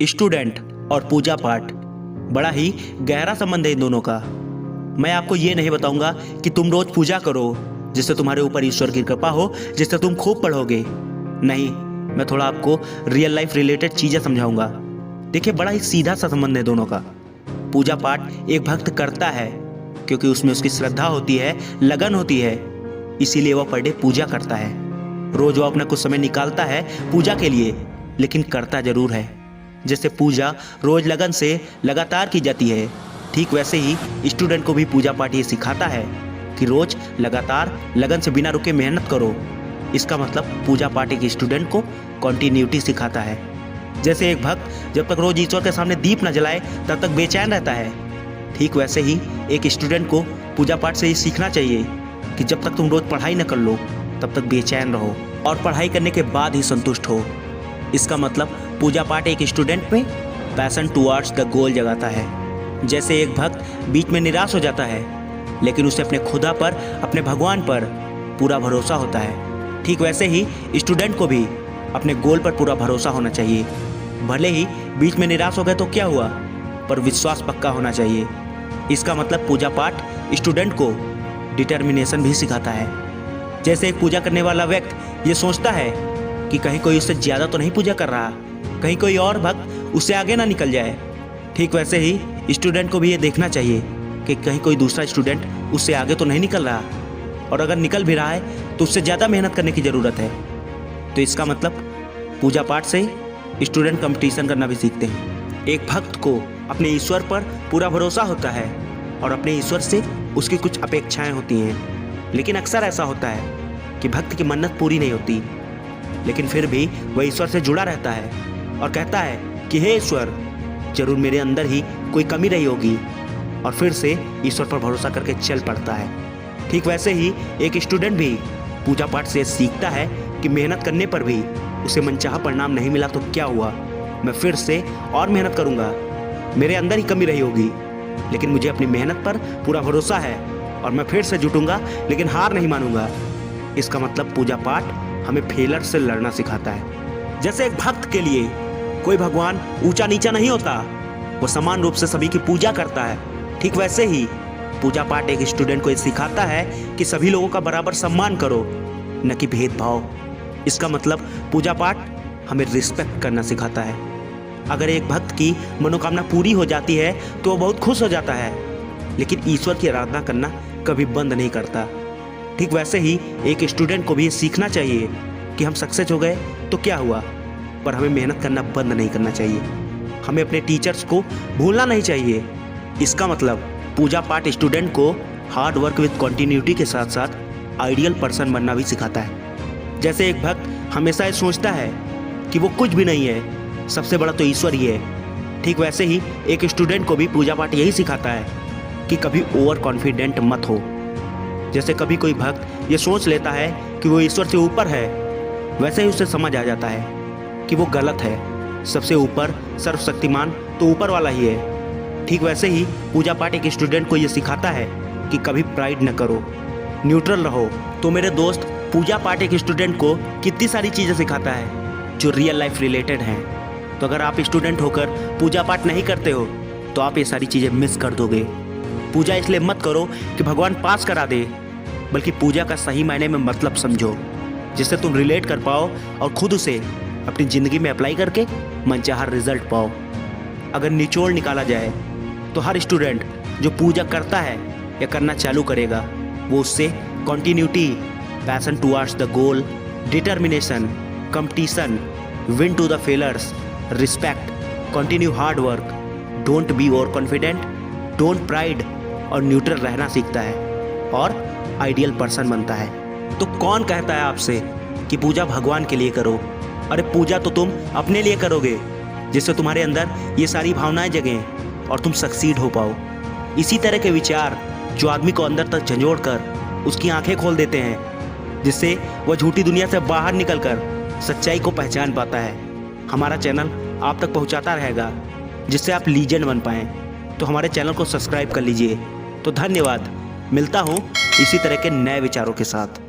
Student और पूजा पाठ बड़ा ही गहरा संबंध है इन दोनों का। मैं आपको ये नहीं बताऊंगा कि तुम रोज पूजा करो जिससे तुम्हारे ऊपर ईश्वर की कृपा हो, जिससे तुम खूब पढ़ोगे। नहीं, मैं थोड़ा आपको रियल लाइफ रिलेटेड चीज़ें समझाऊंगा। देखिए, बड़ा ही सीधा सा संबंध है दोनों का। पूजा पाठ एक भक्त करता है क्योंकि उसमें उसकी श्रद्धा होती है, लगन होती है, इसीलिए वह पर डे पूजा करता है। रोज वो अपना कुछ समय निकालता है पूजा के लिए, लेकिन करता जरूर है। जैसे पूजा रोज लगन से लगातार की जाती है, ठीक वैसे ही स्टूडेंट को भी पूजा पाठ ये सिखाता है कि रोज लगातार लगन से बिना रुके मेहनत करो। इसका मतलब पूजा पाठ एक स्टूडेंट को कॉन्टिन्यूटी सिखाता है। जैसे एक भक्त जब तक रोज ईश्वर के सामने दीप न जलाए तब तक बेचैन रहता है, ठीक वैसे ही एक स्टूडेंट को पूजा पाठ से ये सीखना चाहिए कि जब तक तुम रोज पढ़ाई न कर लो तब तक बेचैन रहो और पढ़ाई करने के बाद ही संतुष्ट हो। इसका मतलब पूजा पाठ एक स्टूडेंट में पैशन टुवर्ड्स द गोल जगाता है। जैसे एक भक्त बीच में निराश हो जाता है, लेकिन उसे अपने खुदा पर, अपने भगवान पर पूरा भरोसा होता है, ठीक वैसे ही स्टूडेंट को भी अपने गोल पर पूरा भरोसा होना चाहिए। भले ही बीच में निराश हो गए तो क्या हुआ, पर विश्वास पक्का होना चाहिए। इसका मतलब पूजा पाठ स्टूडेंट को डिटर्मिनेशन भी सिखाता है। जैसे एक पूजा करने वाला व्यक्ति ये सोचता है कि कहीं कोई उससे ज़्यादा तो नहीं पूजा कर रहा, कहीं कोई और भक्त उससे आगे ना निकल जाए, ठीक वैसे ही स्टूडेंट को भी ये देखना चाहिए कि कहीं कोई दूसरा स्टूडेंट उससे आगे तो नहीं निकल रहा, और अगर निकल भी रहा है तो उससे ज़्यादा मेहनत करने की ज़रूरत है। तो इसका मतलब पूजा पाठ से स्टूडेंट कंपटीशन करना भी सीखते हैं। एक भक्त को अपने ईश्वर पर पूरा भरोसा होता है और अपने ईश्वर से उसकी कुछ अपेक्षाएं होती हैं, लेकिन अक्सर ऐसा होता है कि भक्त की मन्नत पूरी नहीं होती, लेकिन फिर भी वह ईश्वर से जुड़ा रहता है और कहता है कि हे ईश्वर, जरूर मेरे अंदर ही कोई कमी रही होगी, और फिर से ईश्वर पर भरोसा करके चल पड़ता है। ठीक वैसे ही एक स्टूडेंट भी पूजा पाठ से सीखता है कि मेहनत करने पर भी उसे मनचाहा परिणाम नहीं मिला तो क्या हुआ, मैं फिर से और मेहनत करूंगा, मेरे अंदर ही कमी रही होगी, लेकिन मुझे अपनी मेहनत पर पूरा भरोसा है और मैं फिर से जुटूंगा, लेकिन हार नहीं मानूंगा। इसका मतलब पूजा पाठ हमें फेलर से लड़ना सिखाता है। जैसे एक भक्त के लिए कोई भगवान ऊंचा नीचा नहीं होता, वो समान रूप से सभी की पूजा करता है, ठीक वैसे ही पूजा पाठ एक स्टूडेंट को ये सिखाता है कि सभी लोगों का बराबर सम्मान करो, न कि भेदभाव। इसका मतलब पूजा पाठ हमें रिस्पेक्ट करना सिखाता है। अगर एक भक्त की मनोकामना पूरी हो जाती है तो वो बहुत खुश हो जाता है, लेकिन ईश्वर की आराधना करना कभी बंद नहीं करता। ठीक वैसे ही एक स्टूडेंट को भी ये सीखना चाहिए कि हम सक्सेस हो गए तो क्या हुआ, पर हमें मेहनत करना बंद नहीं करना चाहिए। हमें अपने टीचर्स को भूलना नहीं चाहिए। इसका मतलब पूजा पाठ स्टूडेंट को हार्ड वर्क विद कॉन्टिन्यूटी के साथ साथ आइडियल पर्सन बनना भी सिखाता है। जैसे एक भक्त हमेशा ये सोचता है कि वो कुछ भी नहीं है, सबसे बड़ा तो ईश्वर ही है, ठीक वैसे ही एक स्टूडेंट को भी पूजा पाठ यही सिखाता है कि कभी ओवर कॉन्फिडेंट मत हो। जैसे कभी कोई भक्त ये सोच लेता है कि वो ईश्वर से ऊपर है, वैसे ही उसे समझ आ जाता है कि वो गलत है। सबसे ऊपर सर्वशक्तिमान तो ऊपर वाला ही है। ठीक वैसे ही पूजा पाठ एक स्टूडेंट को ये सिखाता है कि कभी प्राइड न करो, न्यूट्रल रहो। तो मेरे दोस्त, पूजा पाठ एक स्टूडेंट को कितनी सारी चीज़ें सिखाता है जो रियल लाइफ रिलेटेड हैं। तो अगर आप स्टूडेंट होकर पूजा पाठ नहीं करते हो तो आप ये सारी चीज़ें मिस कर दोगे। पूजा इसलिए मत करो कि भगवान पास करा दे, बल्कि पूजा का सही मायने में मतलब समझो, जिससे तुम रिलेट कर पाओ और खुद उसे अपनी ज़िंदगी में अप्लाई करके मनचाहा रिजल्ट पाओ। अगर निचोड़ निकाला जाए तो हर स्टूडेंट जो पूजा करता है या करना चालू करेगा, वो उससे continuity, passion towards the goal, determination, competition, win to the failures, respect, continue hard work, don't be over confident, don't pride और न्यूट्रल रहना सीखता है और आइडियल पर्सन बनता है। तो कौन कहता है आपसे कि पूजा भगवान के लिए करो? अरे पूजा तो तुम अपने लिए करोगे, जिससे तुम्हारे अंदर ये सारी भावनाएं जगें और तुम सक्सीड हो पाओ। इसी तरह के विचार जो आदमी को अंदर तक झंझोड़ कर उसकी आंखें खोल देते हैं, जिससे वह झूठी दुनिया से बाहर निकलकर सच्चाई को पहचान पाता है, हमारा चैनल आप तक पहुंचाता रहेगा, जिससे आप लीजेंड बन पाएं। तो हमारे चैनल को सब्सक्राइब कर लीजिए। तो धन्यवाद, मिलता हूं इसी तरह के नए विचारों के साथ।